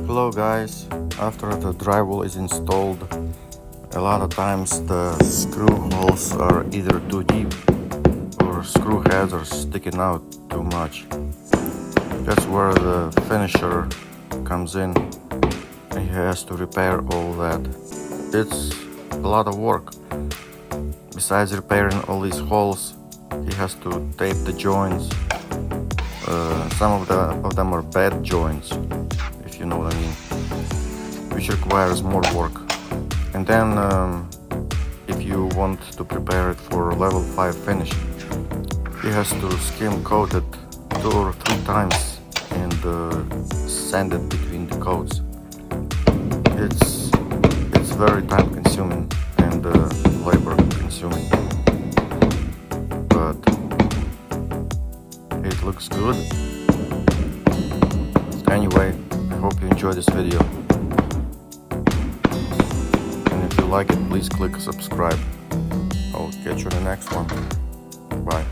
Hello guys, after the drywall is installed, a lot of times the screw holes are either too deep or screw heads are sticking out too much. That's where the finisher comes in and he has to repair all that. It's a lot of work. Besides repairing all these holes, he has to tape the joints. Some of them are bad joints, if you know what I mean, which requires more work. And then if you want to prepare it for level 5 finish, he has to skim coat it 2 or 3 times and sand it between the coats. It's very time consuming and labor consuming, but it looks good. Anyway, I hope you enjoyed this video, and if you like it, please click subscribe. I'll catch you in the next one. Bye.